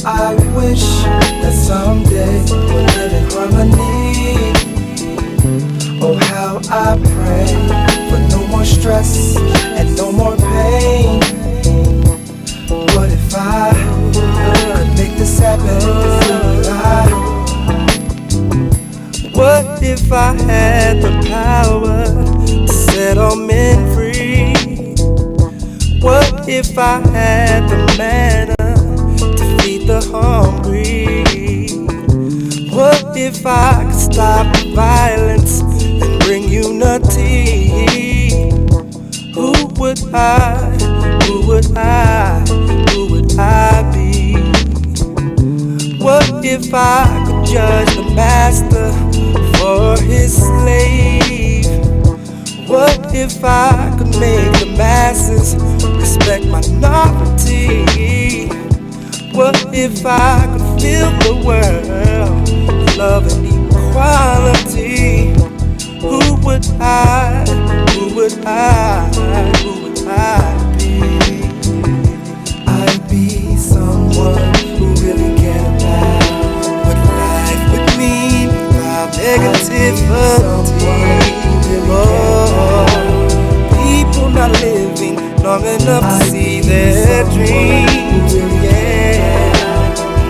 I wish that someday we'll live in harmony. Oh, how I pray for no more stress and no more pain. What if I could make this happen? What if I had the power to set all men free? What if I had the manna to feed the hungry? What if I could stop the violence and bring unity? Who would I, who would I, who would I be? What if I could judge the master for his slave? What if I could make the masses respect minority? What if I could fill the world with love and equality? Who would I, who would I, who would I be? I'd be someone who really cared about what life would mean without negativity. Oh, people not living long enough to see their dreams. Yeah,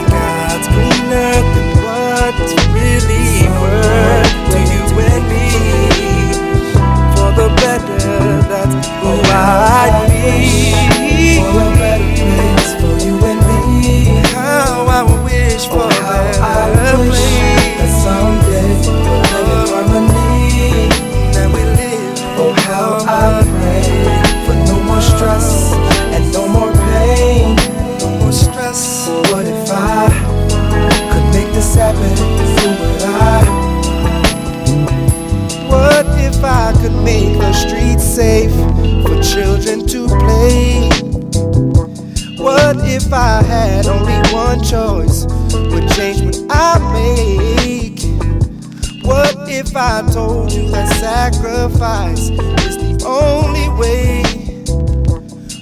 God's green earth and what's really worth to you and me. For the better, that's who I'd be. For a better place for you and me. How I wish for a better place. That someday we'll live in harmony. That we live. Oh, how I pray for no more stress and no more pain. No more stress. What if I could make this happen? Who would I? What if I could make the streets safe for children to play? What if I had only one choice? Would change what I make? What if I told you that sacrifice is the only way?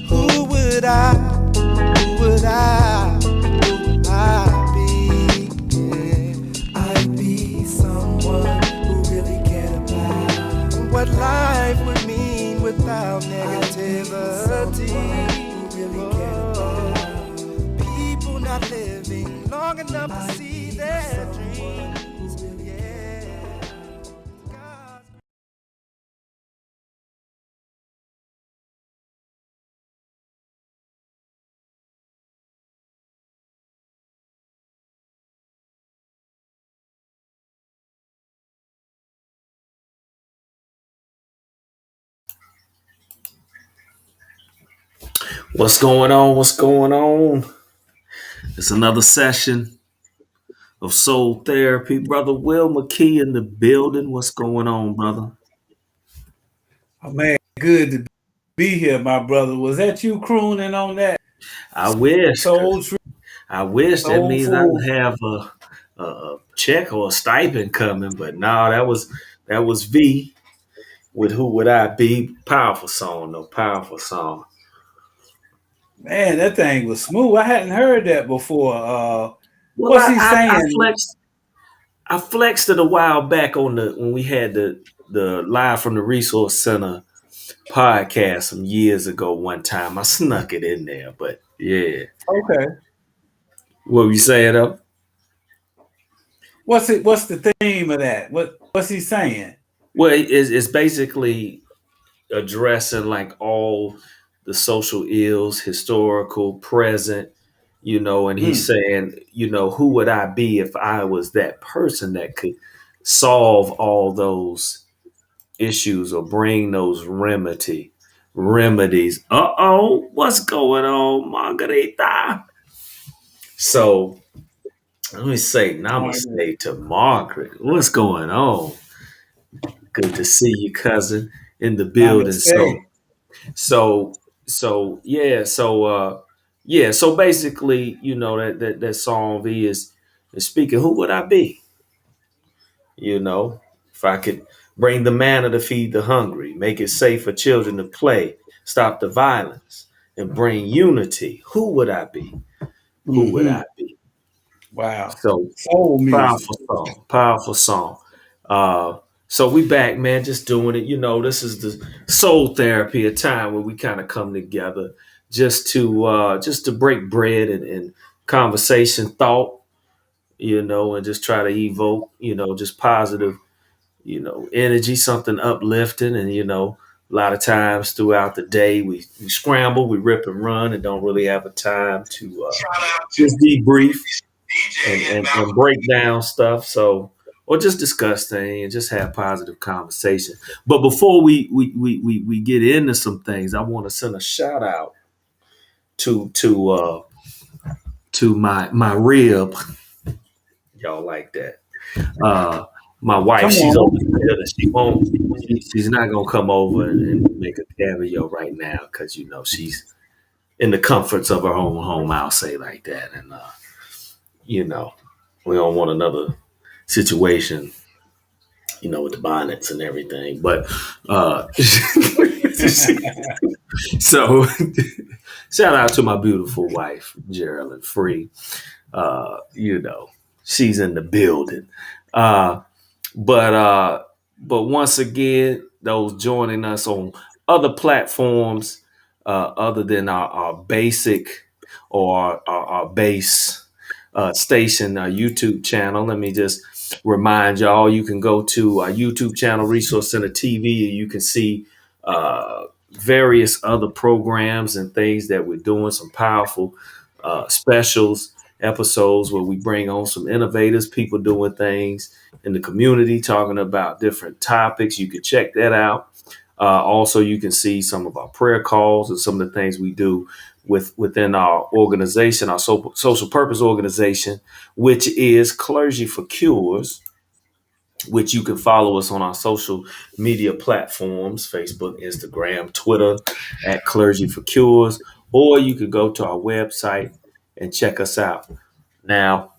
Who would I? Who would I? Who would I be? Yeah. I'd be someone who really cared about what life would mean without negativity. Who really cared about people not living long enough to see their dreams. Yeah. God. What's going on? What's going on? It's another session of Soul Therapy. Brother Will McKee in the building. What's going on, brother? Oh man, good to be here, my brother. Was that you crooning on that I wish, soul true, I wish that means I soulful? would have a check or a stipend coming, but no, that was V with Who Would I Be? Powerful song, though. Powerful song. Man, that thing was smooth. I hadn't heard that before. Well, What's he I saying? flexed it a while back on the when we had the live from the resource center podcast some years ago. One time I snuck it in there, but yeah. Okay. What were you saying up? What's the theme of that? What's he saying? Well, it's basically addressing like all the social ills, historical, present, and he's Mm. saying, who would I be if I was that person that could solve all those issues or bring those remedies. What's going on, Margarita? So let me say Margaret. namaste to Margaret. What's going on? Good to see you, cousin, in the building. Namaste. So so yeah, so yeah, so basically, that song V is speaking. Who would I be? If I could bring the manna to feed the hungry, make it safe for children to play, stop the violence, and bring unity, who would I be? Who would Mm-hmm. I be? Wow. So Soul music. powerful song. So we back, man, just doing it. This is the soul therapy, a time where we kind of come together just to break bread and conversation, thought, and just try to evoke, just positive, energy, something uplifting. And, a lot of times throughout the day, we scramble, we rip and run, and don't really have a time to just debrief and break down stuff. So, or just discuss things and just have positive conversation. But before we get into some things, I want to send a shout out to my rib. Y'all like that? My wife, Come she's on. over there. She won't. She's not gonna come over and make a cameo right now because she's in the comforts of her own home. I'll say like that, and we don't want another situation, with the bonnets and everything. But so shout out to my beautiful wife, Geraldine Free. She's in the building. But once again, those joining us on other platforms other than our basic or our base station, our YouTube channel, let me just remind y'all, you can go to our YouTube channel, Resource Center TV, and you can see various other programs and things that we're doing, some powerful specials, episodes where we bring on some innovators, people doing things in the community, talking about different topics. You can check that out. Also, you can see some of our prayer calls and some of the things we do within our organization, our social purpose organization, which is Clergy for Cures, which you can follow us on our social media platforms, Facebook, Instagram, Twitter, at Clergy for Cures, or you could go to our website and check us out. Now,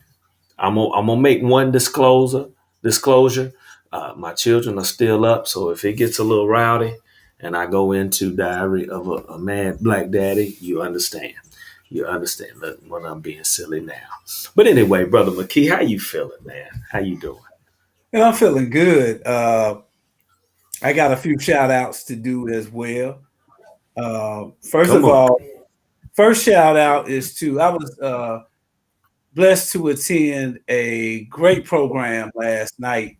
I'm gonna make one disclosure. My children are still up, so if it gets a little rowdy and I go into Diary of a Mad Black Daddy, you understand. You understand when I'm being silly now. But anyway, Brother McKee, how you feeling, man? How you doing? I'm feeling good. I got a few shout outs to do as well. First Come of on. all, first shout out is I was blessed to attend a great program last night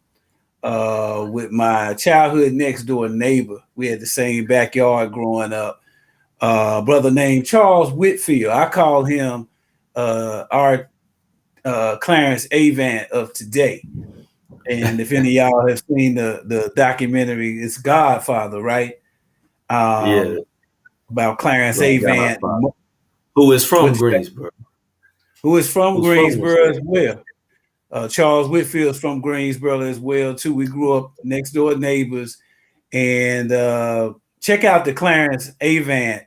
with my childhood next door neighbor. We had the same backyard growing up. Brother named Charles Whitfield. I call him our Clarence Avant of today. And if any of y'all have seen the documentary, it's Godfather, right? Yeah. About Clarence Avant, who is from Greensboro. Who's from Greensboro as well. Charles Whitfield is from Greensboro as well too. We grew up next door neighbors, and check out the Clarence Avant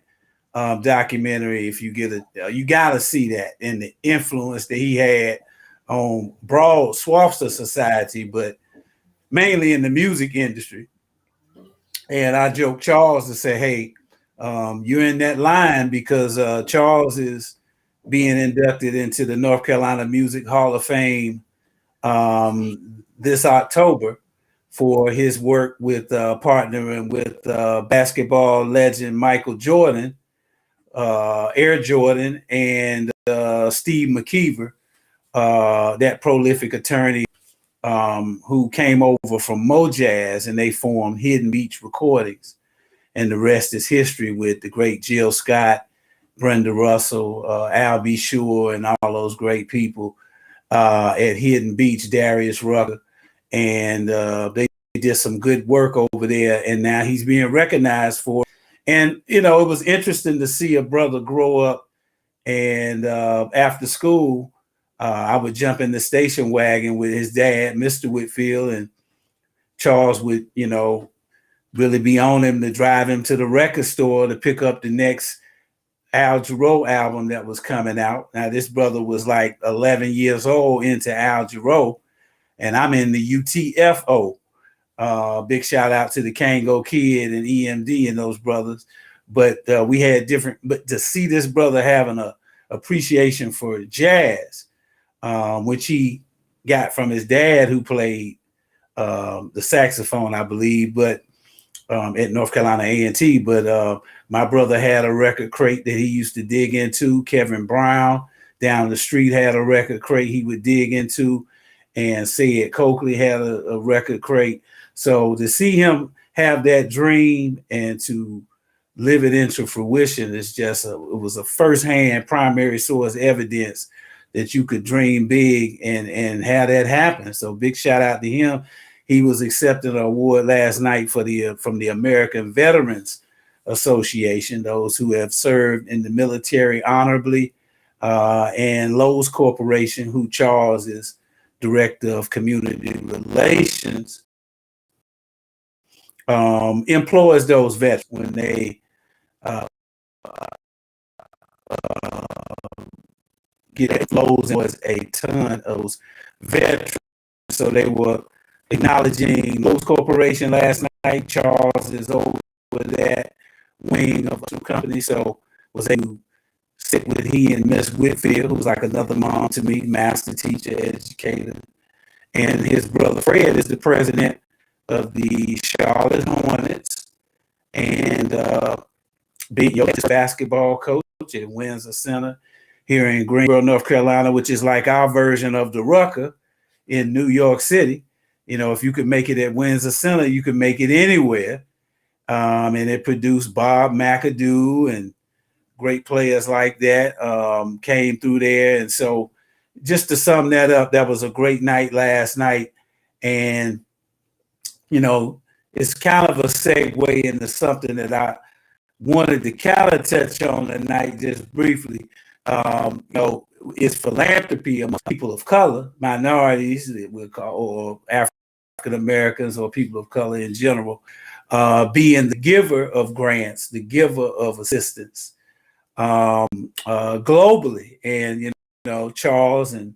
documentary if you get you gotta see that and the influence that he had on broad swaths of society, but mainly in the music industry. And I joke Charles to say, hey, you're in that line because Charles is being inducted into the North Carolina Music Hall of Fame this October for his work with partnering with basketball legend Michael Jordan, Air Jordan, and Steve McKeever, that prolific attorney who came over from Mojazz, and they formed Hidden Beach Recordings. And the rest is history with the great Jill Scott, Brenda Russell, Al B. Sure, and all those great people at Hidden Beach, Darius Rucker. And they did some good work over there. And now he's being recognized for it. And, it was interesting to see a brother grow up. And after school, I would jump in the station wagon with his dad, Mr. Whitfield, and Charles would, really be on him to drive him to the record store to pick up the next Al Jarreau album that was coming out. Now, this brother was like 11 years old into Al Jarreau, and I'm in the UTFO. Big shout out to the Kango Kid and EMD and those brothers. But we had but to see this brother having a appreciation for jazz, which he got from his dad, who played the saxophone, I believe, but at North Carolina A&T. But my brother had a record crate that he used to dig into. Kevin Brown down the street had a record crate he would dig into, and Sayed Coakley had a record crate. So to see him have that dream and to live it into fruition is just it was a firsthand primary source evidence that you could dream big and have that happen. So big shout out to him. He was accepted an award last night from the American Veterans Association, those who have served in the military honorably, and Lowe's Corporation, who Charles is director of community relations, employs those vets when they get Lowe's, and was a ton of those veterans. So they were acknowledging Lowe's Corporation last night. Charles is over that wing of the company, so was able to sit with he and Miss Whitfield, who's like another mom to me, master teacher, educator. And his brother Fred is the president of the Charlotte Hornets, and beat your basketball coach at Windsor Center here in Greensboro, North Carolina, which is like our version of the Rucker in New York City. You know, if you could make it at Windsor Center, you could make it anywhere. And it produced Bob McAdoo and great players like that came through there. And so just to sum that up, that was a great night last night. And, you know, it's kind of a segue into something that I wanted to kind of touch on tonight just briefly. You know, it's philanthropy among people of color, minorities that we'll call, or African Americans or people of color in general, being the giver of grants, the giver of assistance globally. And, you know, Charles and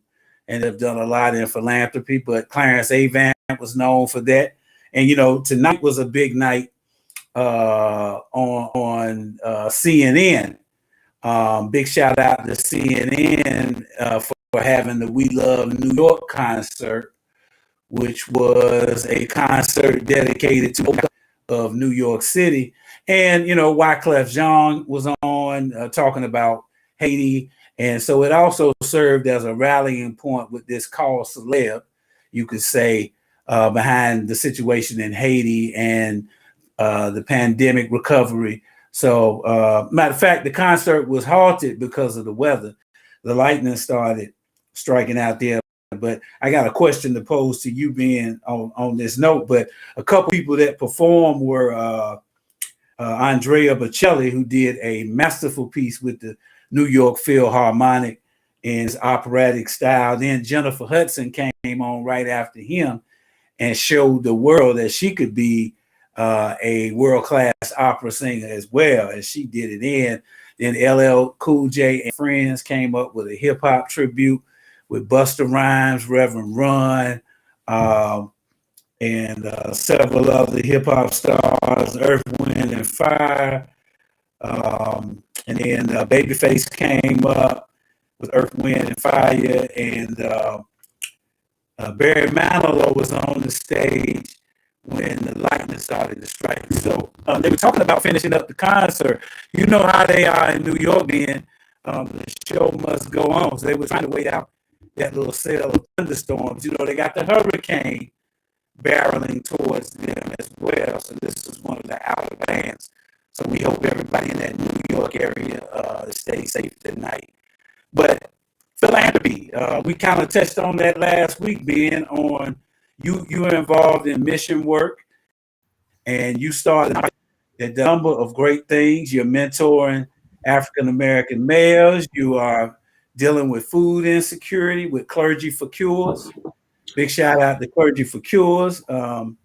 have done a lot in philanthropy, but Clarence Avant was known for that. And, you know, tonight was a big night on CNN. Big shout out to CNN for having the We Love New York concert, which was a concert dedicated to of New York City. And, you know, Wyclef Jean was on talking about Haiti. And so it also served as a rallying point with this call celeb, you could say, behind the situation in Haiti and the pandemic recovery. So, matter of fact, the concert was halted because of the weather. The lightning started striking out there. But I got a question to pose to you, Ben, on this note. But a couple people that performed were Andrea Bocelli, who did a masterful piece with the New York Philharmonic in his operatic style. Then Jennifer Hudson came on right after him and showed the world that she could be a world-class opera singer as well, as she did it in. Then LL Cool J and friends came up with a hip-hop tribute with Busta Rhymes, Reverend Run, and several other hip-hop stars, Earth, Wind, and Fire. And then Babyface came up with Earth, Wind, and Fire, and Barry Manilow was on the stage when the lightning started to strike. So they were talking about finishing up the concert. You know how they are in New York, then the show must go on. So they were trying to wait out that little cell of thunderstorms. You know, they got the hurricane barreling towards them as well. So this is one of the outer bands. So we hope everybody in that New York area stays safe tonight. But philanthropy, we kind of touched on that last week, Ben, on you are involved in mission work, and you started a number of great things. You're mentoring African-American males. You are dealing with food insecurity with Clergy for Cures. Big shout out to Clergy for Cures. And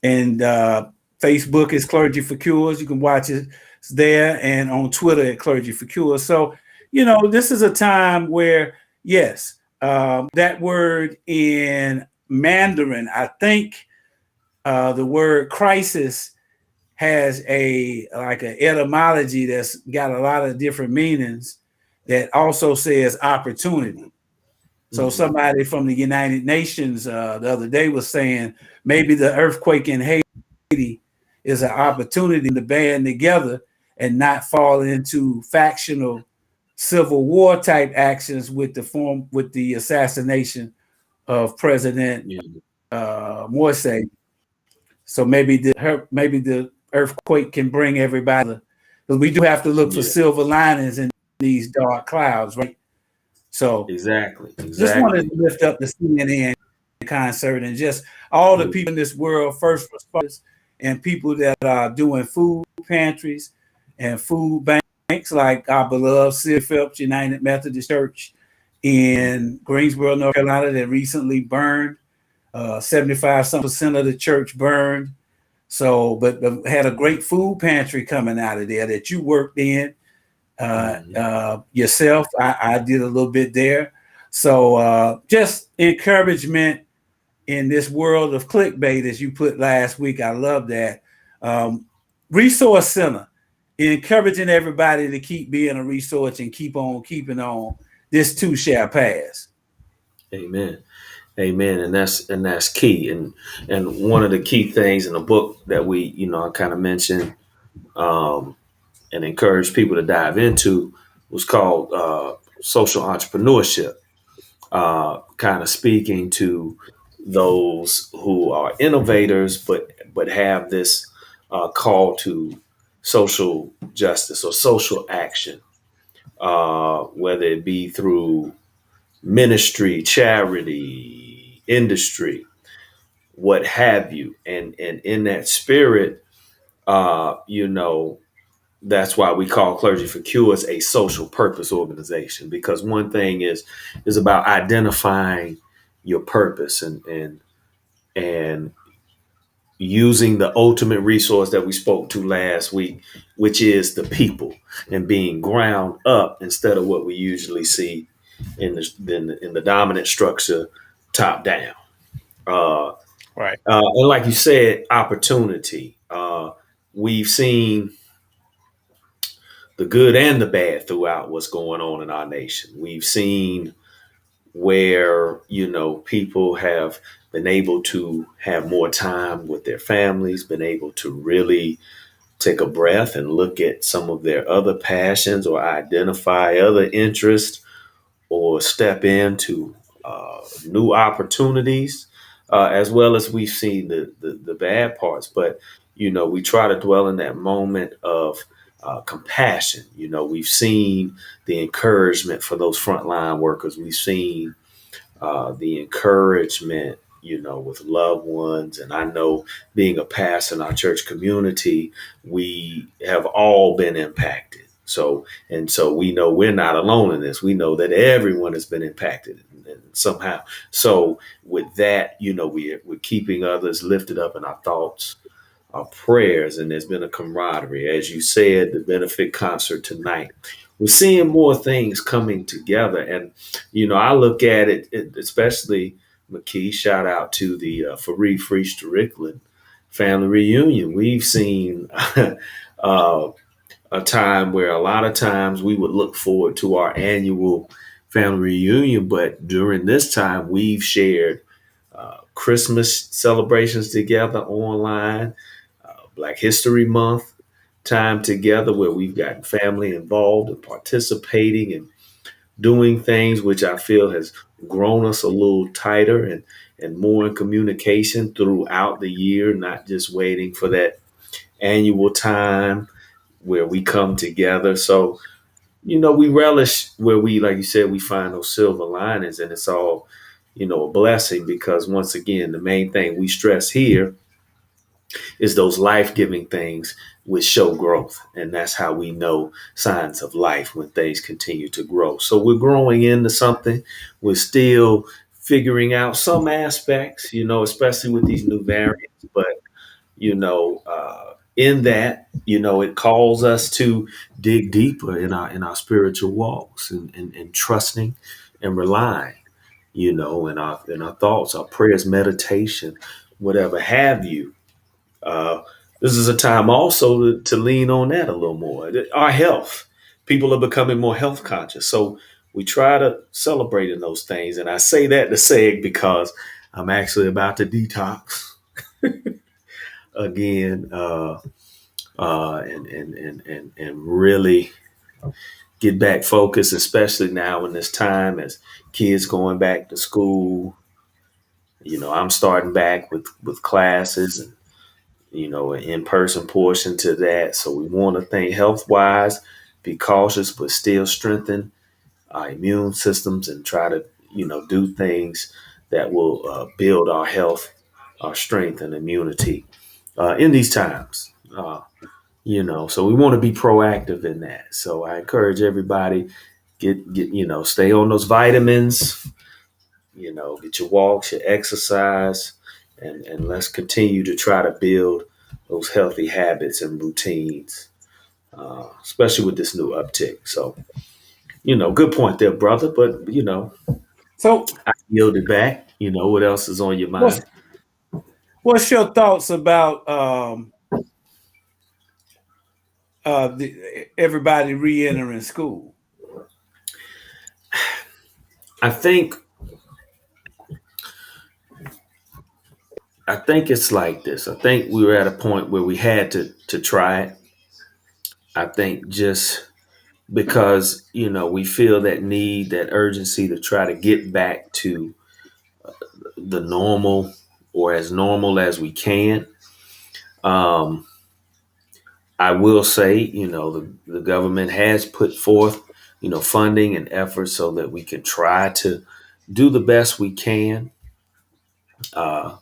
Facebook is Clergy for Cures. You can watch it there, and on Twitter at Clergy for Cures. So, you know, this is a time where, yes, that word in Mandarin, I think the word crisis has an etymology that's got a lot of different meanings that also says opportunity. So somebody from the United Nations the other day was saying maybe the earthquake in Haiti is an opportunity to band together and not fall into factional civil war type actions with the assassination of President Morsi. So maybe the earthquake can bring everybody, because we do have to look for silver linings in these dark clouds, right? So exactly. Just wanted to lift up the CNN concert and just all the people in this world, first responders and people that are doing food pantries and food banks, like our beloved Sid Phelps United Methodist Church in Greensboro, North Carolina, that recently burned. 75% of the church burned. So, but had a great food pantry coming out of there that you worked in yourself. I did a little bit there. So just encouragement in this world of clickbait, as you put last week. I love that. Resource Center, encouraging everybody to keep being a resource and keep on keeping on. This too shall pass. Amen. Amen. And that's key. And one of the key things in the book that we, I kind of mentioned and encourage people to dive into was called social entrepreneurship. Kind of speaking to those who are innovators, but have this call to social justice or social action, whether it be through ministry, charity, industry, what have you. And in that spirit, that's why we call Clergy for Cures a social purpose organization, because one thing is about identifying your purpose and using the ultimate resource that we spoke to last week, which is the people, and being ground up instead of what we usually see in the dominant structure, top down. Right. And like you said, opportunity. We've seen the good and the bad throughout what's going on in our nation. We've seen where, people have been able to have more time with their families, been able to really take a breath and look at some of their other passions or identify other interests or step into new opportunities, as well as we've seen the bad parts. But, we try to dwell in that moment of compassion. We've seen the encouragement for those frontline workers. We've seen the encouragement, with loved ones. And I know, being a pastor in our church community, we have all been impacted. So we know we're not alone in this. We know that everyone has been impacted somehow. So with that, we're keeping others lifted up in our thoughts, our prayers, and there's been a camaraderie. As you said, the benefit concert tonight, we're seeing more things coming together. And, I look at it, especially McKee, shout out to the Fareed Free Strickland family reunion. We've seen a time where a lot of times we would look forward to our annual family reunion, but during this time we've shared Christmas celebrations together online, Black History Month time together, where we've gotten family involved and participating and doing things, which I feel has grown us a little tighter and more in communication throughout the year, not just waiting for that annual time where we come together. So, we relish where we, like you said, we find those silver linings, and it's all, a blessing, because once again, the main thing we stress here is those life-giving things which show growth. And that's how we know signs of life, when things continue to grow. So we're growing into something. We're still figuring out some aspects, especially with these new variants. But, in that, it calls us to dig deeper in our spiritual walks and trusting and relying, in our thoughts, our prayers, meditation, whatever have you. This is a time also to lean on that a little more. Our health. People are becoming more health conscious. So we try to celebrate in those things. And I say that to say it because I'm actually about to detox again, and really get back focused, especially now in this time as kids going back to school. I'm starting back with classes and an in-person portion to that. So we want to think health wise, be cautious, but still strengthen our immune systems and try to do things that will build our health, our strength, and immunity in these times. So we want to be proactive in that. So I encourage everybody get stay on those vitamins. Get your walks, your exercise, and let's continue to try to build those healthy habits and routines, especially with this new uptick. So, good point there, brother. But So, I yielded back. What else is on your what's mind? what's your thoughts about everybody re-entering school? I think it's like this. I think we were at a point where we had to try it. I think just because we feel that need, that urgency to try to get back to the normal or as normal as we can. Um, I will say, the government has put forth, funding and efforts so that we can try to do the best we can. Uh,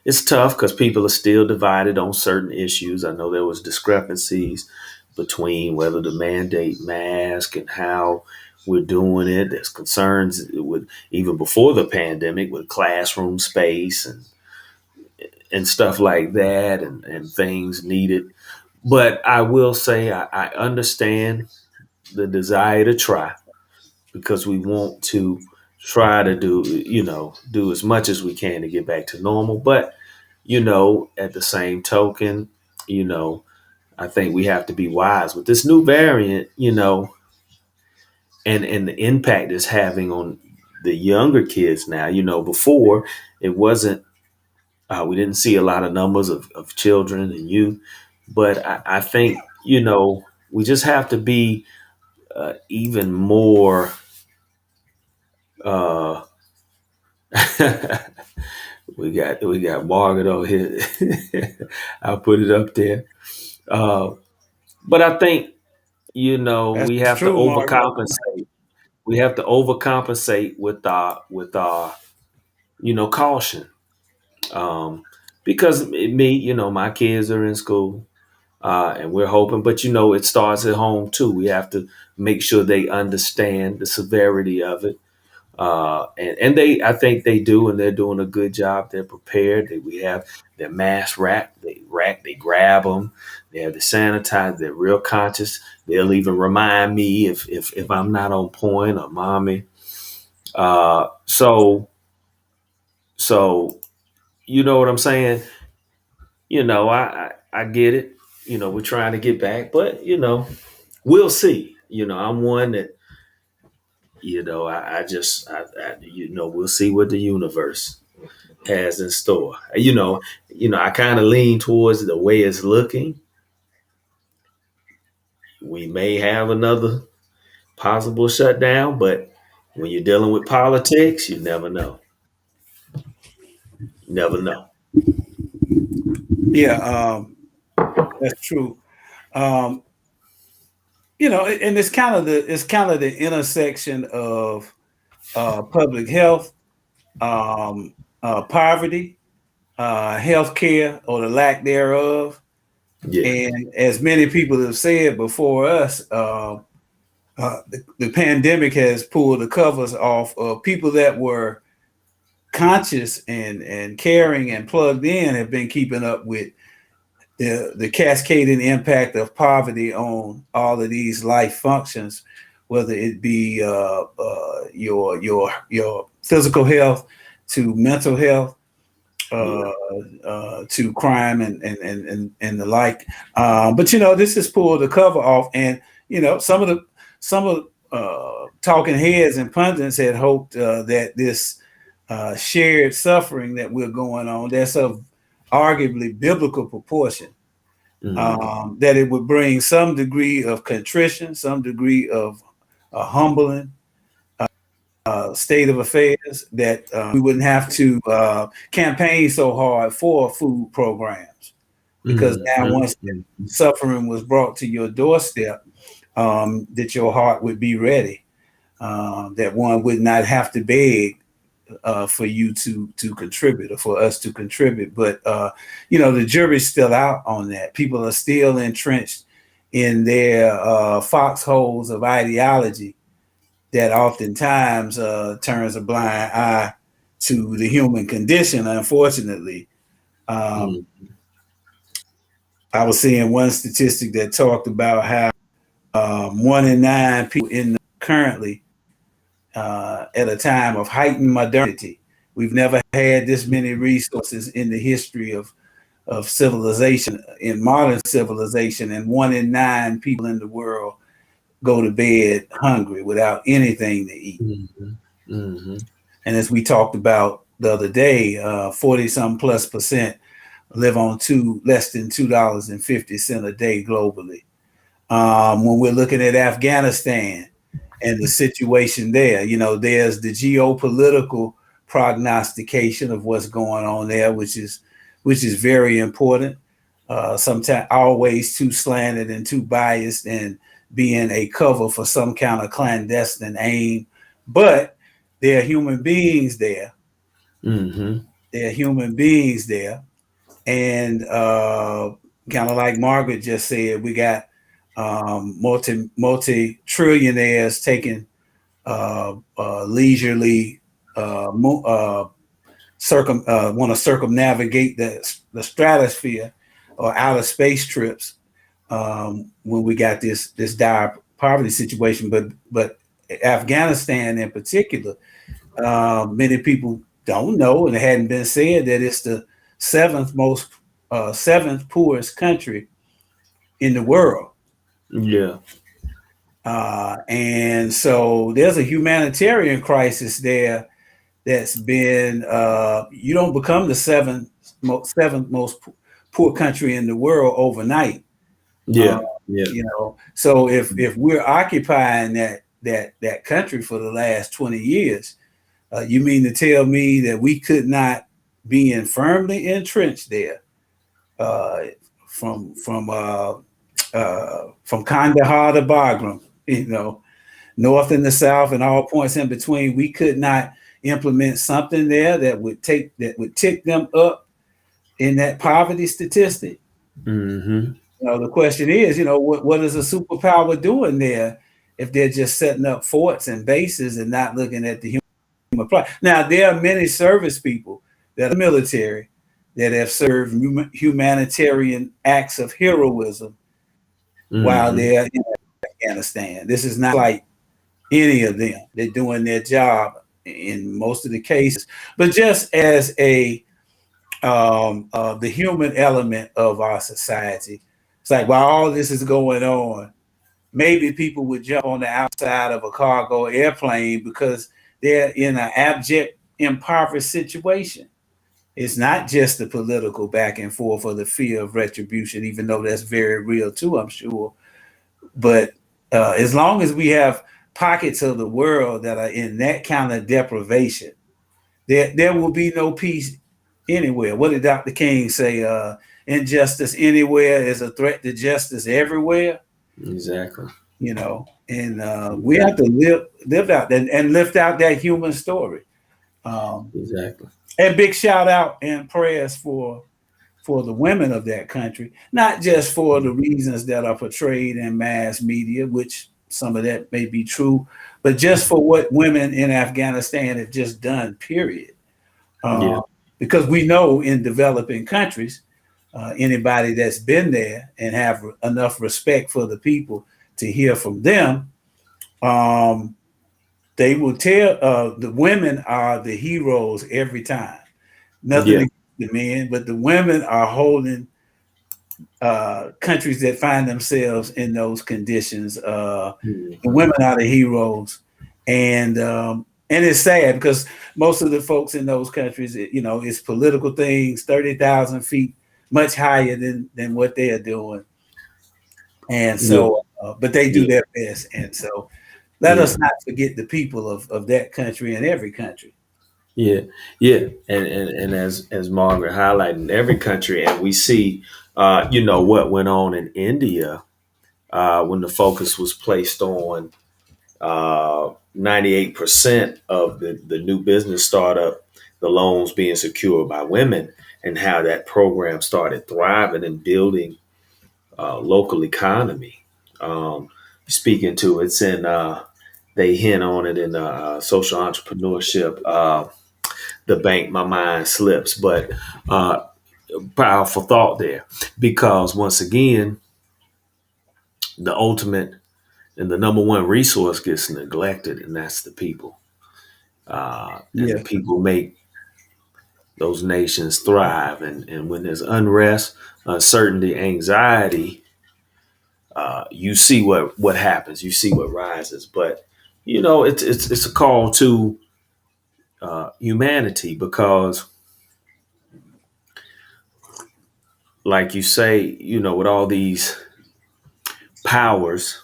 it's tough because people are still divided on certain issues. I know there was discrepancies between whether to mandate mask and how we're doing it. There's concerns with even before the pandemic with classroom space and stuff like that and things needed. But I will say I understand the desire to try because we want to try to do as much as we can to get back to normal. But, at the same token, I think we have to be wise with this new variant, and the impact it's having on the younger kids now. Before it wasn't, we didn't see a lot of numbers of children and youth, but I think, we just have to be even more. Uh, we got Margaret over here. I'll put it up there. Uh, but I think That's we have to true, Mark. overcompensate. We have to overcompensate with our caution. Because my kids are in school, and we're hoping, but it starts at home too. We have to make sure they understand the severity of it. And I think they do, and they're doing a good job. They're prepared. We have their mask rack. They grab them. They have the sanitizer. They're real conscious. They'll even remind me if I'm not on point or mommy. So you know what I'm saying? I get it. We're trying to get back, but we'll see. I'm one that we'll see what the universe has in store. I kind of lean towards the way it's looking. We may have another possible shutdown, but when you're dealing with politics, you never know. You never know. Yeah, that's true. Um, and it's kind of the intersection of public health, poverty, healthcare or the lack thereof, Yeah. and as many people have said before us, the pandemic has pulled the covers off of people that were conscious and caring and plugged in have been keeping up with the cascading impact of poverty on all of these life functions, whether it be your physical health to mental health, to crime and the like. But this has pulled the cover off, and some of talking heads and pundits had hoped that this shared suffering that we're going on, that's of arguably biblical proportion, that it would bring some degree of contrition, some degree of humbling state of affairs, that we wouldn't have to campaign so hard for food programs, because now once suffering was brought to your doorstep, that your heart would be ready, that one would not have to beg for you to contribute, or for us to contribute. But the jury's still out on that. People are still entrenched in their foxholes of ideology that oftentimes turns a blind eye to the human condition, unfortunately. I was seeing one statistic that talked about how 1 in 9 people currently at a time of heightened modernity. We've never had this many resources in the history of civilization, in modern civilization, and 1 in 9 people in the world go to bed hungry without anything to eat. And as we talked about the other day, 40-some+% live on less than $2.50 a day globally. When we're looking at Afghanistan and the situation there, there's the geopolitical prognostication of what's going on there, which is very important. Sometimes always too slanted and too biased, and being a cover for some kind of clandestine aim. But there are human beings there. There are human beings there. And kind of like Margaret just said, we got multi-trillionaires taking leisurely want to circumnavigate the stratosphere or outer space trips when we got this dire poverty situation. But Afghanistan in particular, many people don't know, and it hadn't been said, that it's the seventh poorest country in the world. And so there's a humanitarian crisis there that's been you don't become the seventh most poor country in the world overnight. So if we're occupying that country for the last 20 years, you mean to tell me that we could not be firmly entrenched there from Kandahar to Bagram, north and the south and all points in between? We could not implement something there that would tick them up in that poverty statistic. The question is, what is a superpower doing there if they're just setting up forts and bases and not looking at the human plight? Now, there are many service people that are military that have served humanitarian acts of heroism while they're in Afghanistan. This is not like any of them. They're doing their job in most of the cases. But just as the human element of our society, it's like, while all this is going on, maybe people would jump on the outside of a cargo airplane because they're in an abject, impoverished situation. It's not just the political back and forth or the fear of retribution, even though that's very real too, I'm sure. But as long as we have pockets of the world that are in that kind of deprivation, there will be no peace anywhere. What did Dr. King say? Injustice anywhere is a threat to justice everywhere. Exactly. And we have to live out and lift out that human story. Exactly. And big shout out and prayers for the women of that country, not just for the reasons that are portrayed in mass media, which some of that may be true, but just for what women in Afghanistan have just done, period. Because we know in developing countries, anybody that's been there and have enough respect for the people to hear from them, they will tell the women are the heroes every time. Nothing against the men, but the women are holding countries that find themselves in those conditions. The Mm-hmm. women are the heroes, and it's sad because most of the folks in those countries, it's political things, 30,000 feet, much higher than what they are doing, and Yeah, so, but they do yeah, their best, and so let yeah, us not forget the people of that country and every country. yeah, yeah. And as Margaret highlighted, in every country, and we see, what went on in India when the focus was placed on 98% of the new business startup, the loans being secured by women, and how that program started thriving and building local economy. Speaking to it's in they hint on it in social entrepreneurship. The bank, my mind slips, but uh, powerful thought there because once again, the ultimate and the number one resource gets neglected, and that's the people. And the Yeah, people make those nations thrive. And when there's unrest, uncertainty, anxiety, you see what happens. You see what rises. But it's a call to humanity because, like you say, with all these powers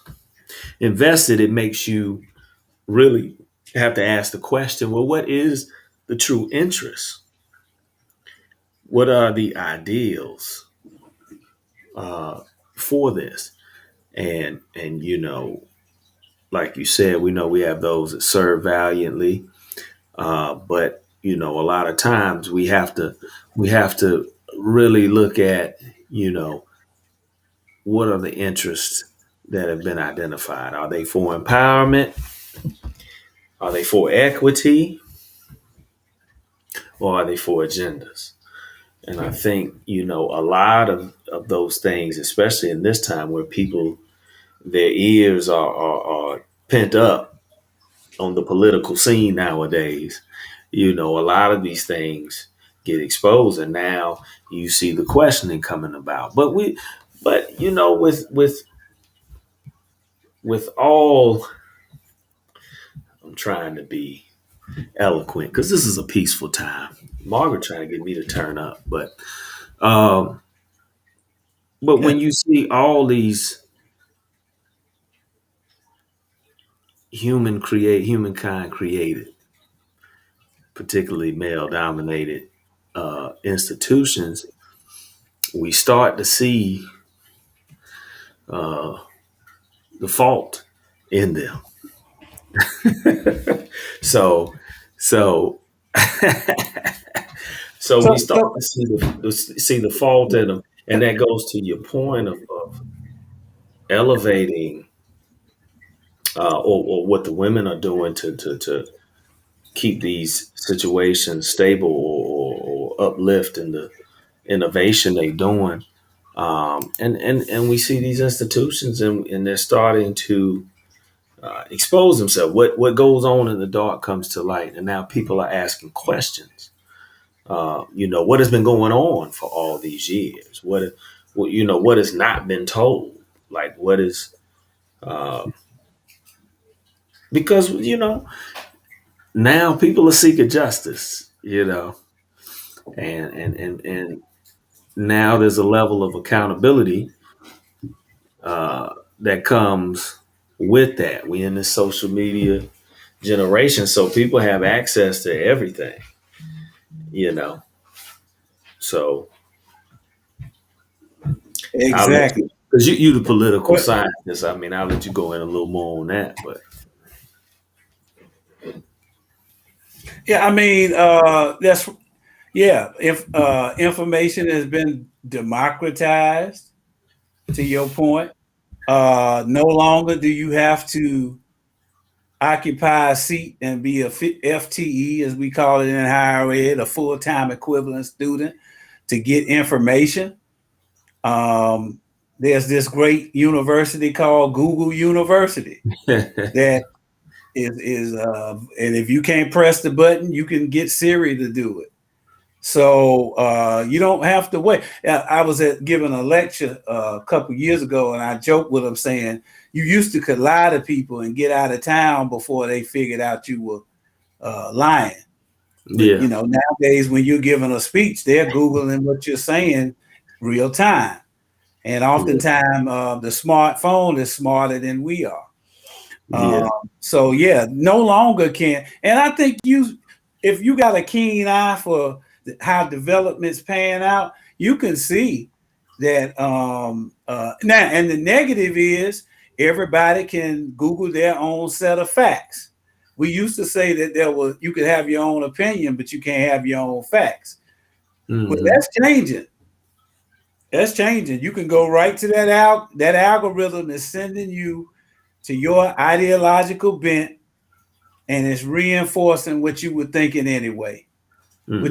invested, it makes you really have to ask the question: well, what is the true interest? What are the ideals uh, for this? And like you said, we know we have those that serve valiantly, but a lot of times we have to really look at what are the interests that have been identified. Are they for empowerment? Are they for equity? Or are they for agendas? And I think a lot of those things, especially in this time where people their ears are pent up on the political scene nowadays. A lot of these things get exposed, and now you see the questioning coming about. But with all, I'm trying to be eloquent because this is a peaceful time. Margaret trying to get me to turn up, um, but when you see all these humankind created, particularly male dominated institutions, we start to see uh, the fault in them. so, so, so we so, start so to see the fault in them, and that goes to your point of elevating or what the women are doing to keep these situations stable or uplift in the innovation they're doing. And we see these institutions and they're starting to expose themselves. What goes on in the dark comes to light, and now people are asking questions. What has been going on for all these years? What has not been told? Like what is because now people are seeking justice. And now there's a level of accountability that comes with that. We in this social media generation, so people have access to everything, you know. So I'll let exactly. you, because you the political scientist. I mean, I'll let you go in a little more on that. But Yeah, I mean, that's If information has been democratized, to your point, no longer do you have to occupy a seat and be a FTE, as we call it in higher ed, a full-time equivalent student to get information. There's this great university called Google University that and if you can't press the button, you can get Siri to do it. So you don't have to wait. I was giving a lecture a couple years ago, and I joked with them saying you used to could lie to people and get out of town before they figured out you were lying. But Yeah. Nowadays when you're giving a speech, they're Googling what you're saying real time. And oftentimes the smartphone is smarter than we are. Yeah. So no longer can. And I think if you got a keen eye for how development's paying out, you can see that now. And the negative is everybody can Google their own set of facts. We used to say that you could have your own opinion, but you can't have your own facts. Mm-hmm. But that's changing. That's changing. You can go right to that algorithm is sending you to your ideological bent, and it's reinforcing what you were thinking anyway. Mm-hmm.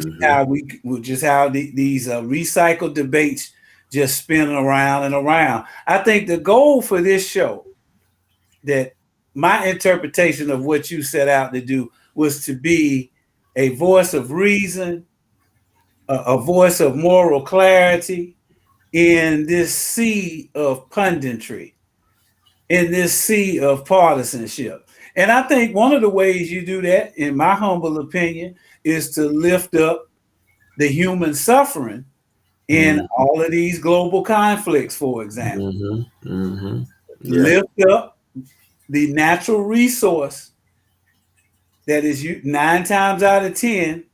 Which is how these recycled debates just spin around and around. I think the goal for this show, that my interpretation of what you set out to do, was to be a voice of reason, a voice of moral clarity in this sea of punditry, in this sea of partisanship. And I think one of the ways you do that, in my humble opinion, is to lift up the human suffering in all of these global conflicts, for example. Mm-hmm. Mm-hmm. Yeah. Lift up the natural resource that is 9 times out of 10.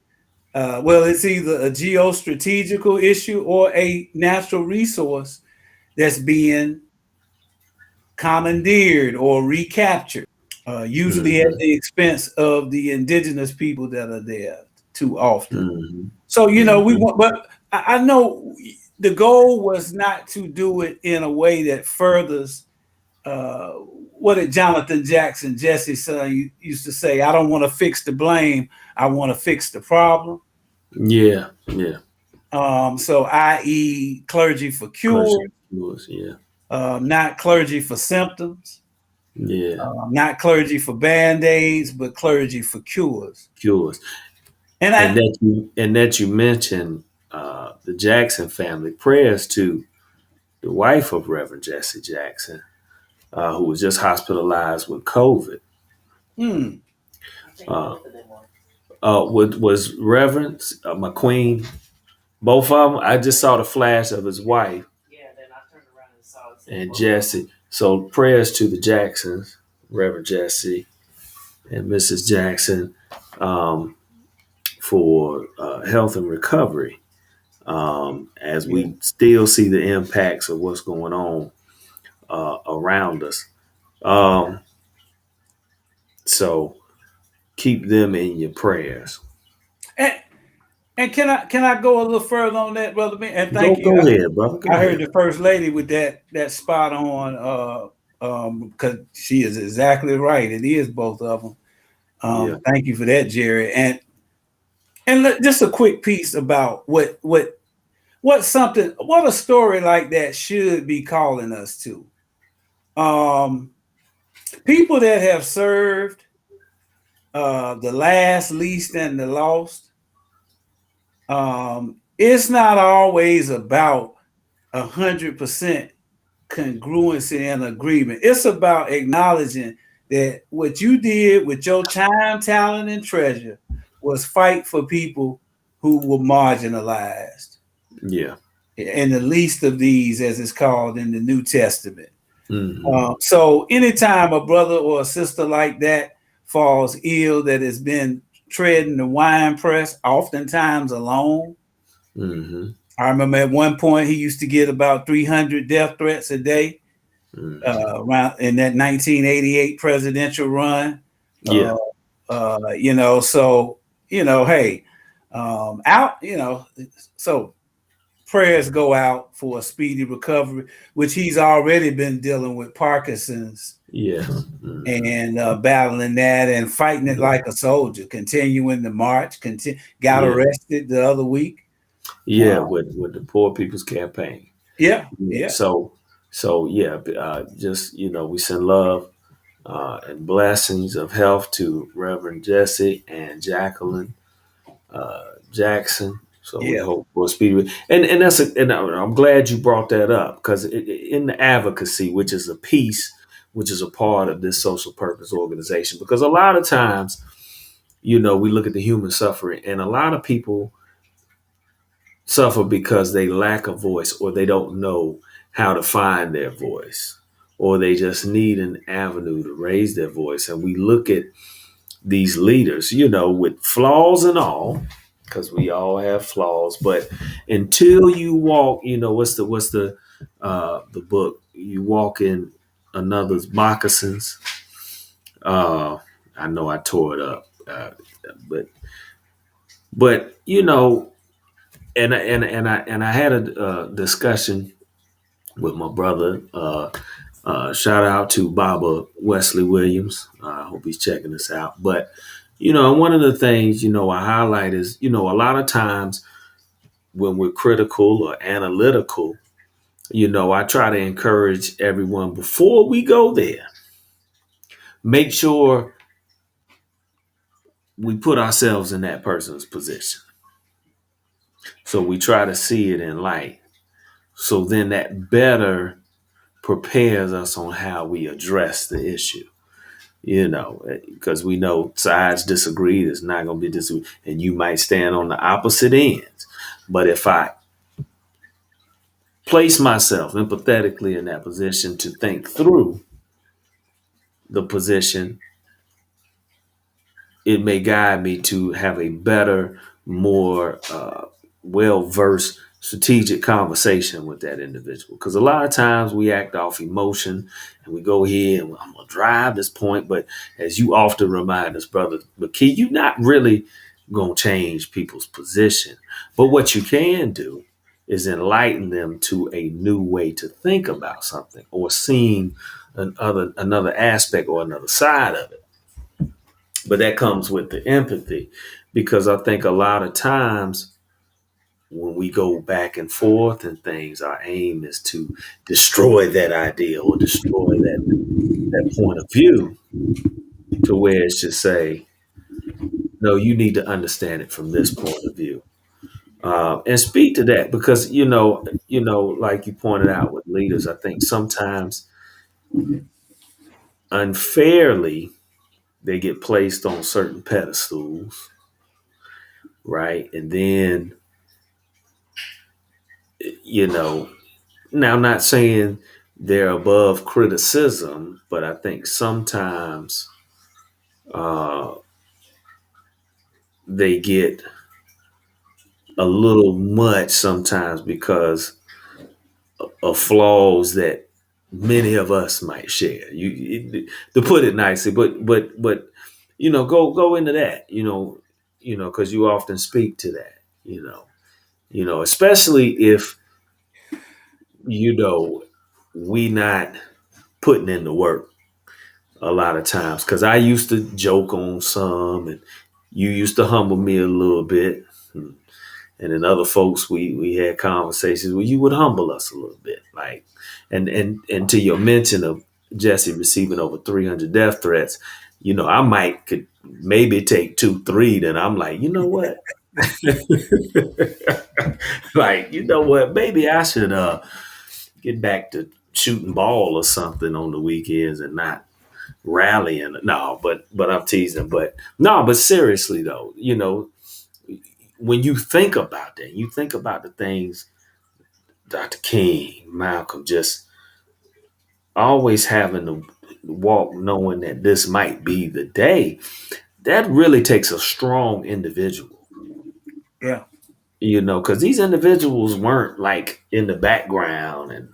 It's either a geostrategical issue or a natural resource that's being commandeered or recaptured, usually at the expense of the indigenous people that are there too often. Mm-hmm. So, we want, but I know the goal was not to do it in a way that furthers what did Jonathan Jackson, Jesse's son, used to say, I don't want to fix the blame, I want to fix the problem. Yeah. So i.e. clergy for cures, not clergy for symptoms. Yeah. Not clergy for band-aids, but clergy for cures. And that you mentioned the Jackson family. Prayers to the wife of Reverend Jesse Jackson, who was just hospitalized with COVID. Was Reverend McQueen, both of them. I just saw the flash of his wife. Yeah, then I turned around and saw it. And Jesse. So prayers to the Jacksons, Reverend Jesse and Mrs. Jackson, for health and recovery, as we still see the impacts of what's going on around us. So keep them in your prayers. And can I go a little further on that, Brother Ben? And thank you. Go ahead, brother. I heard the First Lady with that spot on, because she is exactly right. It is both of them. Thank you for that, Jerry. And just a quick piece about what a story like that should be calling us to. People that have served, the last, least, and the lost. It's not always about 100% congruency and agreement. It's about acknowledging that what you did with your time, talent, and treasure was fight for people who were marginalized. Yeah. And the least of these, as it's called in the New Testament. Mm-hmm. So anytime a brother or a sister like that falls ill, that has been treading the wine press, oftentimes alone. Mm-hmm. I remember at one point he used to get about 300 death threats a day, around in that 1988 presidential run. Yeah. So prayers go out for a speedy recovery, which he's already been dealing with Parkinson's. Yeah. Mm-hmm. And battling that and fighting it like a soldier, continuing the march, got arrested the other week. Yeah, with the Poor People's Campaign. Yeah. So just, we send love and blessings of health to Reverend Jesse and Jacqueline Jackson So we Yeah. hope for a speedy. And I'm glad you brought that up because in the advocacy, which is a piece, which is a part of this social purpose organization, because a lot of times, we look at the human suffering, and a lot of people suffer because they lack a voice or they don't know how to find their voice or they just need an avenue to raise their voice. And we look at these leaders, with flaws and all, because we all have flaws. But until you walk, what's the book? You walk in another's moccasins. I know I tore it up, but and I had a discussion with my brother. Shout out to Baba Wesley Williams. I hope he's checking this out. But one of the things I highlight is a lot of times when we're critical or analytical, I try to encourage everyone before we go there. Make sure we put ourselves in that person's position. So we try to see it in light. So then that better prepares us on how we address the issue, because we know sides disagree. It's not going to be disagree, and you might stand on the opposite ends. But if I place myself empathetically in that position to think through the position, it may guide me to have a better, more well-versed strategic conversation with that individual. Because a lot of times we act off emotion and we go here and I'm going to drive this point. But as you often remind us, brother McKee, you're not really going to change people's position. But what you can do is enlighten them to a new way to think about something or seeing another aspect or another side of it. But that comes with the empathy, because I think a lot of times when we go back and forth and things, our aim is to destroy that idea or destroy that point of view, to where it's just say, no, you need to understand it from this point of view. And speak to that, because like you pointed out with leaders, I think sometimes unfairly they get placed on certain pedestals, right? And then now I'm not saying they're above criticism, but I think sometimes uh, they get a little much sometimes because of flaws that many of us might share. To put it nicely, but go into that. Because you often speak to that. Especially if we not putting in the work a lot of times. Because I used to joke on some, and you used to humble me a little bit. And then other folks, we had conversations where you would humble us a little bit, like, and to your mention of Jesse receiving over 300 death threats, I could maybe take 2, 3. Then I'm like, you know what, like, maybe I should get back to shooting ball or something on the weekends and not rallying. No, but I'm teasing. But no, but seriously though, when you think about that, you think about the things Dr. King, Malcolm, just always having to walk knowing that this might be the day, that really takes a strong individual. Yeah. Because these individuals weren't like in the background and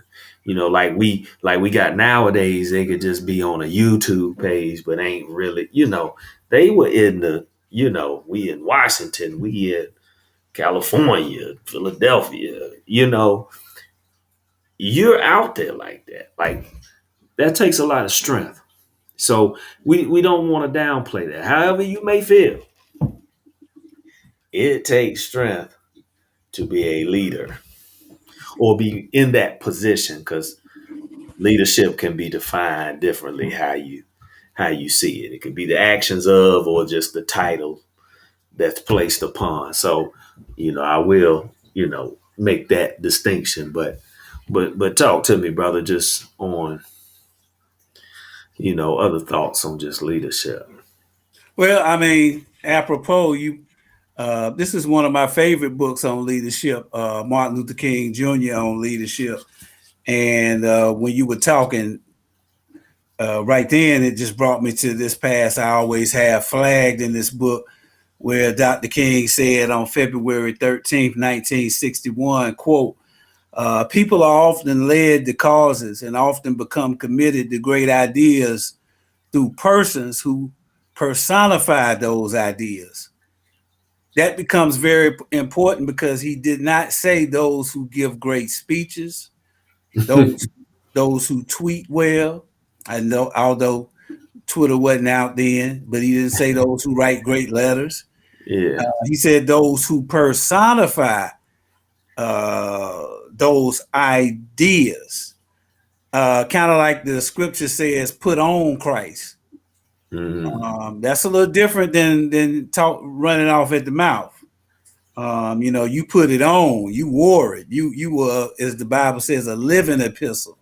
like we got nowadays. They could just be on a YouTube page, but ain't really, they were in the, we in Washington, we in California, Philadelphia, you're out there like that. Like, that takes a lot of strength. So we don't want to downplay that. However you may feel, it takes strength to be a leader or be in that position, because leadership can be defined differently how you see it. It could be the actions of or just the title that's placed upon. So, I will, make that distinction. But talk to me, brother, just on, other thoughts on just leadership. Well, I mean, apropos, this is one of my favorite books on leadership, Martin Luther King Jr. on leadership. And when you were talking right then, it just brought me to this past I always have flagged in this book, where Dr. King said on February 13th, 1961, quote, people are often led to causes and often become committed to great ideas through persons who personify those ideas. That becomes very important because he did not say those who give great speeches, those who tweet well. I know, although Twitter wasn't out then, but he didn't say those who write great letters. Yeah. He said those who personify those ideas, kind of like the scripture says, put on Christ. That's a little different than running off at the mouth. You put it on, you wore it. You were, as the Bible says, a living epistle.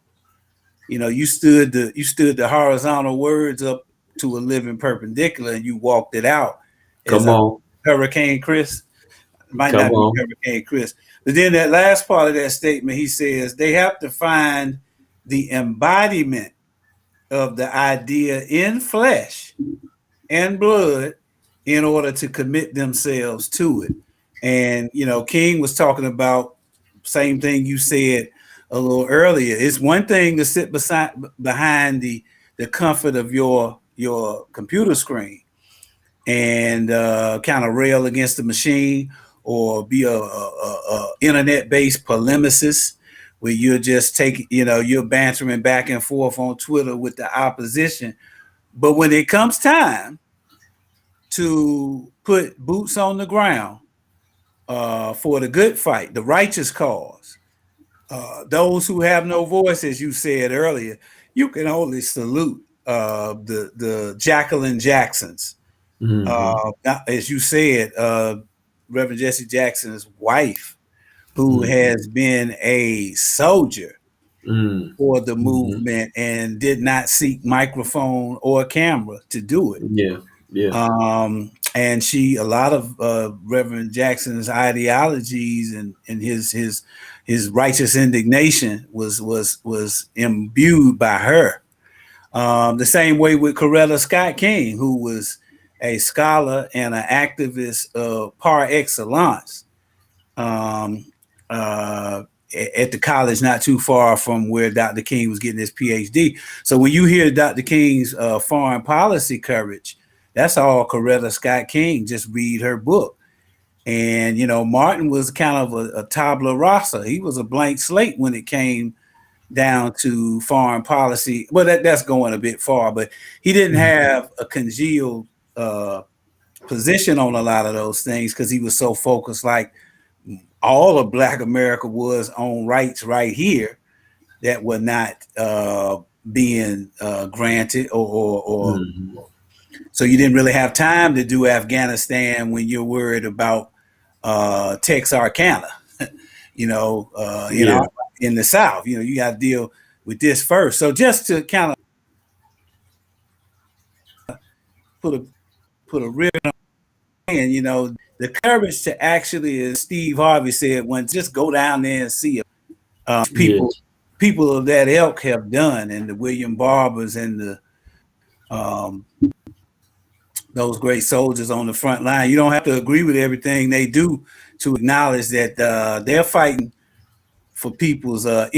You stood the horizontal words up to a living perpendicular, and you walked it out. Come on, Hurricane Chris. Might Come not on. be Hurricane Chris. But then that last part of that statement, he says they have to find the embodiment of the idea in flesh and blood in order to commit themselves to it. And, King was talking about same thing you said a little earlier. It's one thing to sit behind the comfort of your computer screen and kind of rail against the machine, or be a internet-based polemicist where you're just you're bantering back and forth on Twitter with the opposition. But when it comes time to put boots on the ground for the good fight, the righteous cause, those who have no voice, as you said earlier, you can only salute the Jacqueline Jacksons. As you said, Reverend Jesse Jackson's wife, who has been a soldier for the movement and did not seek microphone or camera to do it. Yeah. And a lot of Reverend Jackson's ideologies and his righteous indignation was imbued by her. The same way with Coretta Scott King, who was a scholar and an activist par excellence at the college not too far from where Dr. King was getting his PhD. So when you hear Dr. King's foreign policy coverage, that's all Coretta Scott King. Just read her book. And, Martin was kind of a tabula rasa. He was a blank slate when it came down to foreign policy. Well, that's going a bit far, but he didn't have a congealed position on a lot of those things because he was so focused, like all of Black America was, on rights right here that were not being granted or so you didn't really have time to do Afghanistan when you're worried about Texarkana, in the South. You got to deal with this first. So just to kind of put a ribbon on, and the courage to actually, as Steve Harvey said, just go down there and see it. People of that ilk have done, and the William Barbers and the those great soldiers on the front line. You don't have to agree with everything they do to acknowledge that they're fighting for people's for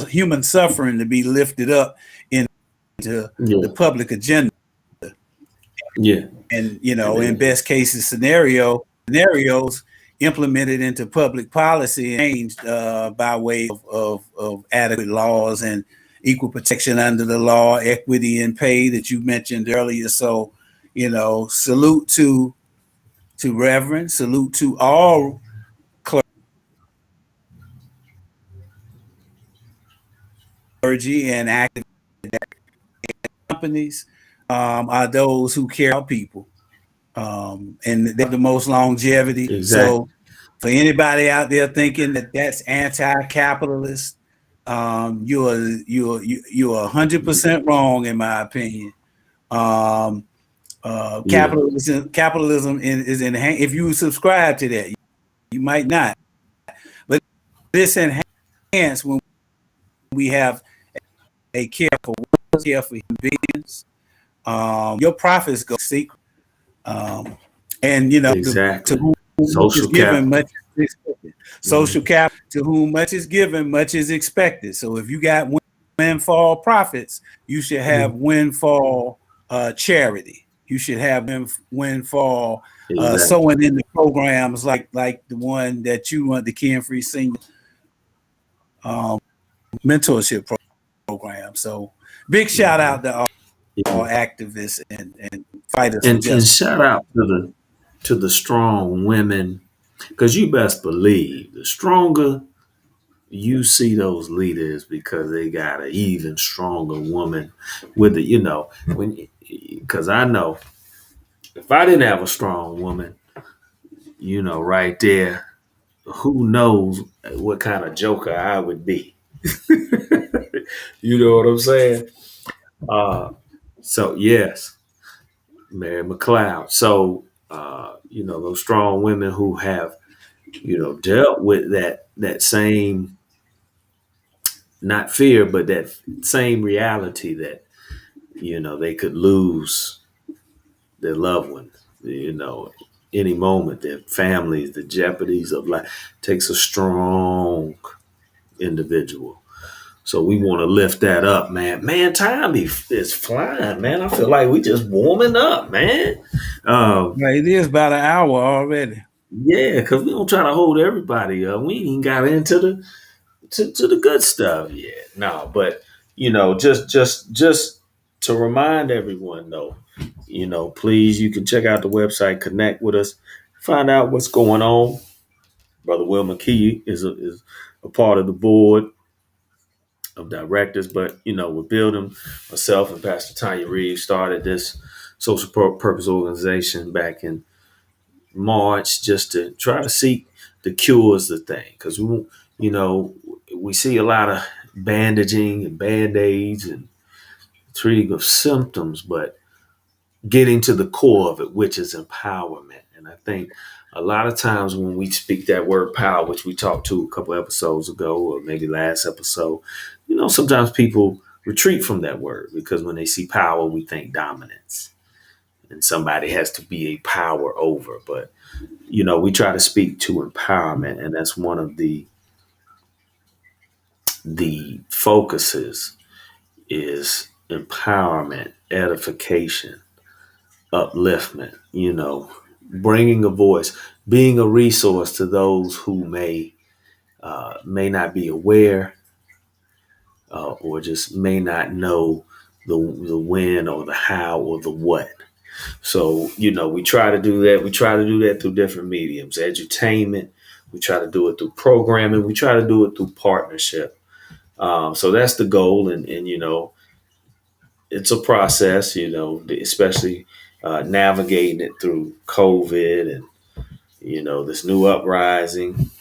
human suffering to be lifted up into the public agenda. Yeah. And in best cases scenarios implemented into public policy and changed by way of adequate laws and equal protection under the law, equity in pay that you mentioned earlier. So, salute to Reverend, salute to all clergy and active companies are those who care about people. and they have the most longevity. Exactly. So for anybody out there thinking that that's anti-capitalist, you're 100% wrong in my opinion. Capitalism is enhanced. If you subscribe to that, you might not, but it's enhanced when we have a care for human beings. Your profits go secret, and Exactly. to whom Social is given, capital. much is expected. Social capital, to whom much is given, much is expected. So if you got windfall profits, you should have windfall charity. You should have windfall sowing in the programs like the one that you want, the Ken Free Senior mentorship program. So big shout out to all activists and fighters for And justice. shout out to the strong women, because you best believe the stronger you see those leaders, because they got an even stronger woman with it. Because I know if I didn't have a strong woman, right there, who knows what kind of joker I would be. You know what I'm saying? So yes, Mary McLeod. So those strong women who have dealt with that same, not fear, but that same reality that they could lose their loved ones, any moment, their families, the jeopardies of life. Takes a strong individual. So we want to lift that up, man. Man, time is flying, man. I feel like we just warming up, man. It is about an hour already. Yeah, because we don't try to hold everybody up. We ain't got into the good stuff yet. No, but just to remind everyone though, please, you can check out the website, connect with us, find out what's going on. Brother Will McKee is a part of the board of directors, but we're building. Myself and Pastor Tanya Reeves started this social purpose organization back in March, just to try to seek the cures the thing, because we see a lot of bandaging and band-aids and treating of symptoms, but getting to the core of it, which is empowerment. And I think a lot of times when we speak that word power, which we talked to a couple episodes ago, or maybe last episode, sometimes people retreat from that word, because when they see power, we think dominance and somebody has to be a power over. But we try to speak to empowerment, and that's one of the focuses is empowerment, edification, upliftment, bringing a voice, being a resource to those who may not be aware, or just may not know the when or the how or the what. So, we try to do that. We try to do that through different mediums, edutainment. We try to do it through programming. We try to do it through partnership. So that's the goal. And it's a process, especially navigating it through COVID and, this new uprising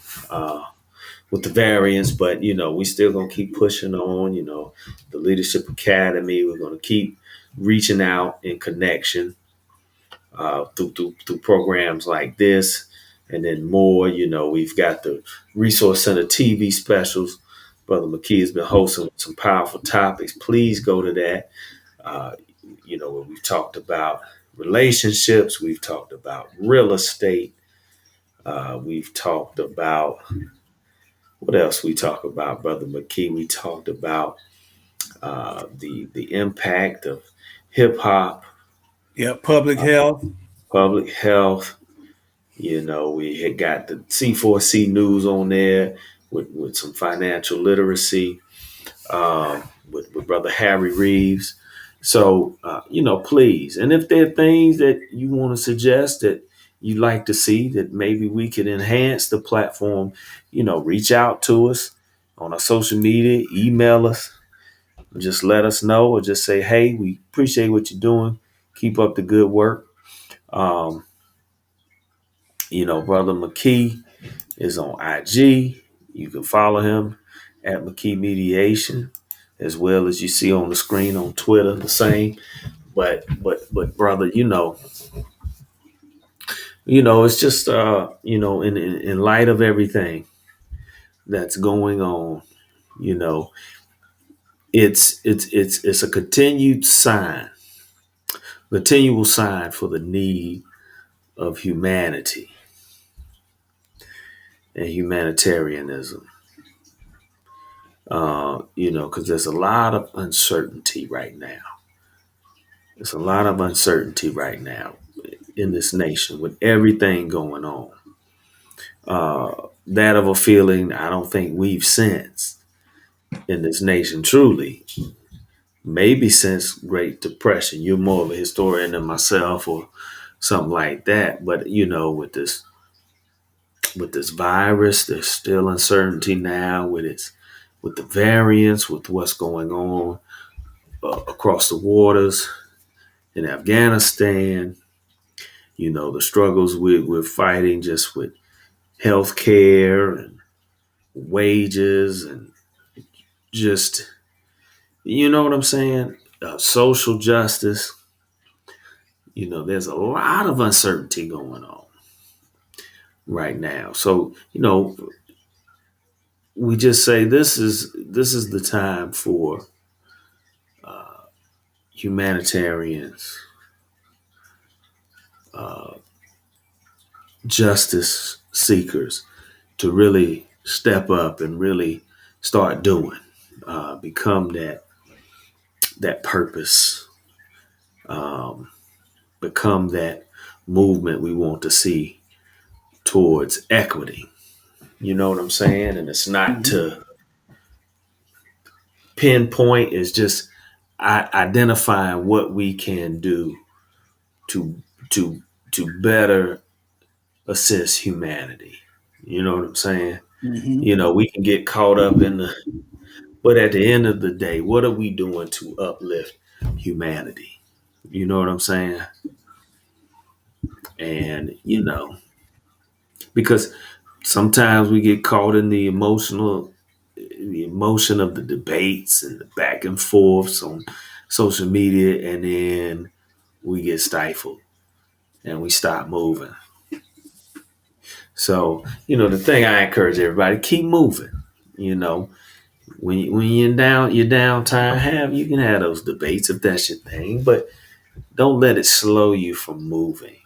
with the variants. But, we still going to keep pushing on, the Leadership Academy. We're going to keep reaching out in connection through programs like this, and then more. We've got the Resource Center TV specials. Brother McKee has been hosting some powerful topics. Please go to that. Where we've talked about relationships, we've talked about real estate, we've talked about what else we talk about, Brother McKee. We talked about the impact of hip hop. Yeah, public health. Public health. We had got the C4C news on there with some financial literacy with Brother Harry Reeves. So, please. And if there are things that you want to suggest that you'd like to see that maybe we could enhance the platform, reach out to us on our social media, email us, just let us know, or just say, hey, we appreciate what you're doing. Keep up the good work. Um, Brother McKee is on IG. You can follow him at McKee Mediation, as well as you see on the screen on Twitter, the same. But brother, it's just in light of everything that's going on, you know, it's a continual sign for the need of humanity and humanitarianism. Because there's a lot of uncertainty right now. There's a lot of uncertainty right now in this nation with everything going on. That of a feeling I don't think we've sensed in this nation truly, maybe since Great Depression. You're more of a historian than myself or something like that. But with this virus, there's still uncertainty now with the variants, with what's going on across the waters in Afghanistan. The struggles we're fighting just with health care and wages and just, you know what I'm saying? Social justice. There's a lot of uncertainty going on right now. So, we just say this is the time for humanitarians, uh, justice seekers to really step up and really start doing, become that purpose, um, become that movement we want to see towards equity. You know what I'm saying? And it's not to pinpoint, it's just identifying what we can do to to better assist humanity. You know what I'm saying? We can get caught up but at the end of the day, what are we doing to uplift humanity? You know what I'm saying? And because sometimes we get caught in the emotion of the debates and the back and forths on social media, and then we get stifled and we stop moving. So, the thing I encourage everybody, keep moving. When you're down, your downtime, you can have those debates if that's your thing, but don't let it slow you from moving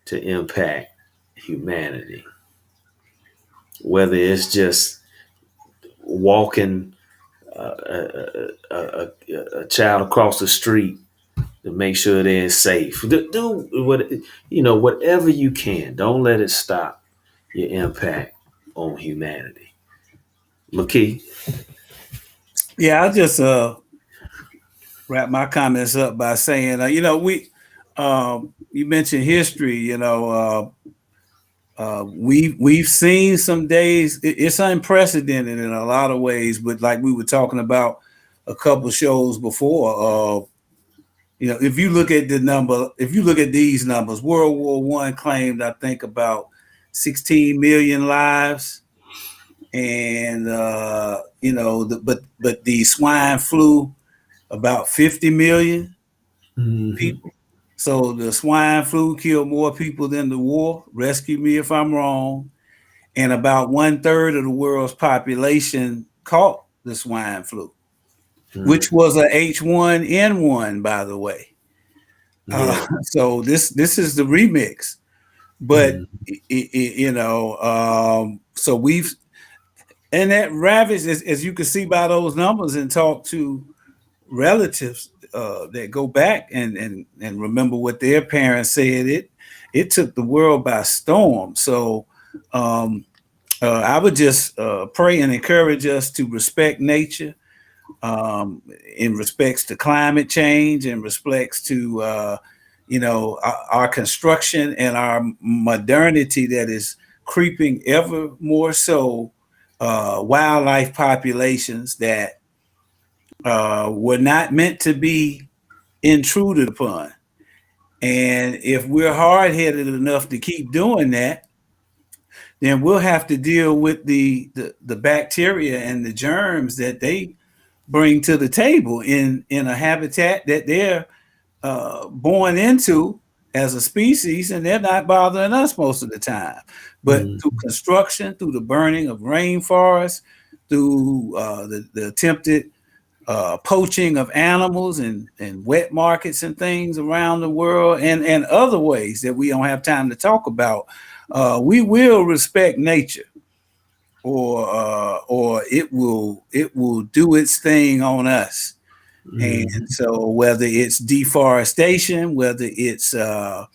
to impact humanity. Whether it's just walking a child across the street to make sure they're safe. Do whatever you can. Don't let it stop your impact on humanity. McKee. Yeah, I'll just wrap my comments up by saying, you mentioned history. We've seen some days. It's unprecedented in a lot of ways, but like we were talking about a couple shows before, if you look at these numbers, World War I claimed, I think, about 16 million lives, and but the swine flu, about 50 million people. So the swine flu killed more people than the war. Rescue me if I'm wrong. And about 1/3 of the world's population caught the swine flu, which was a H1N1, by the way. Yeah. So this is the remix. But so we've, and that ravaged, as you can see by those numbers, and talk to relatives that go back and remember what their parents said. It took the world by storm. So I would just pray and encourage us to respect nature, in respects to climate change, in respects to our construction and our modernity that is creeping ever more so, wildlife populations that were not meant to be intruded upon. And if we're hard-headed enough to keep doing that, then we'll have to deal with the bacteria and the germs that they bring to the table in a habitat that they're born into as a species, and they're not bothering us most of the time. But through construction, through the burning of rainforests, through the attempted poaching of animals and wet markets and things around the world, and other ways that we don't have time to talk about, we will respect nature, or it will do its thing on us. And so whether it's deforestation, whether it's the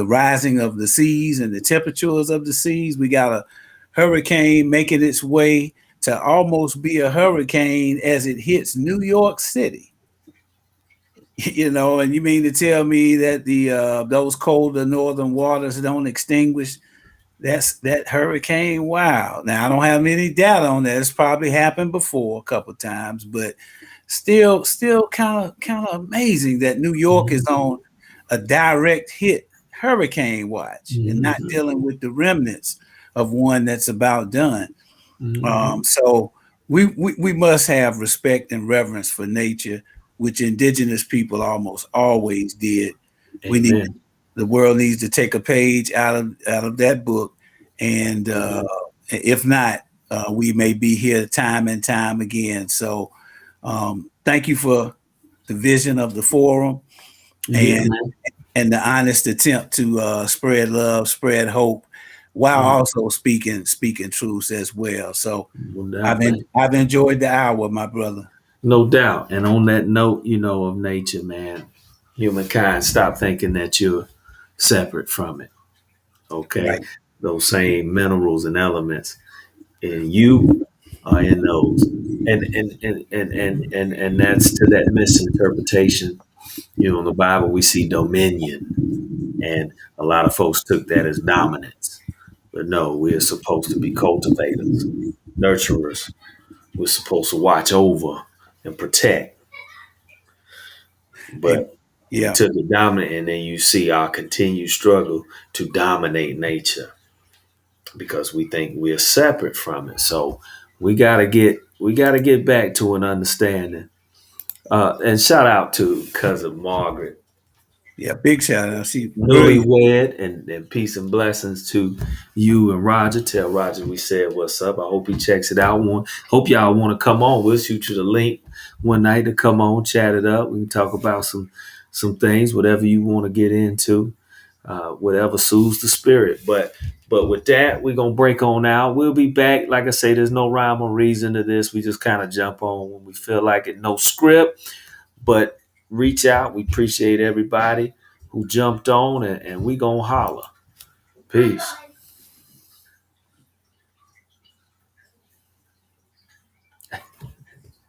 rising of the seas and the temperatures of the seas, we got a hurricane making its way to almost be a hurricane as it hits New York City. You know, and you mean to tell me that those colder northern waters don't extinguish that hurricane? Wow. Now I don't have any data on that. It's probably happened before a couple of times, but still kind of amazing that New York is on a direct hit hurricane watch and not dealing with the remnants of one that's about done. So we must have respect and reverence for nature, which indigenous people almost always did. The world needs to take a page out of that book, and if not, we may be here time and time again. So thank you for the vision of the forum and the honest attempt to spread love, spread hope, while also speaking truths as well. So I've enjoyed the hour, my brother. No doubt. And on that note, of nature, man, humankind, stop thinking that you're separate from it. Okay. Right. Those same minerals and elements, and you are in those. And that's to that misinterpretation. In the Bible we see dominion, and a lot of folks took that as dominance. But no, we're supposed to be cultivators, nurturers. We're supposed to watch over and protect. But we took it dominant, and then you see our continued struggle to dominate nature because we think we're separate from it. So we gotta get back to an understanding. And shout out to cousin Margaret. Yeah, big shout out. She newlywed, and peace and blessings to you and Roger. Tell Roger we said what's up. I hope he checks it out. Hope y'all want to come on. We'll shoot you the link one night to come on, chat it up. We can talk about some things, whatever you want to get into, whatever soothes the spirit. But with that, we're gonna break on out. We'll be back. Like I say, there's no rhyme or reason to this. We just kind of jump on when we feel like it. No script, but reach out. We appreciate everybody who jumped on, and we gonna holler. Peace.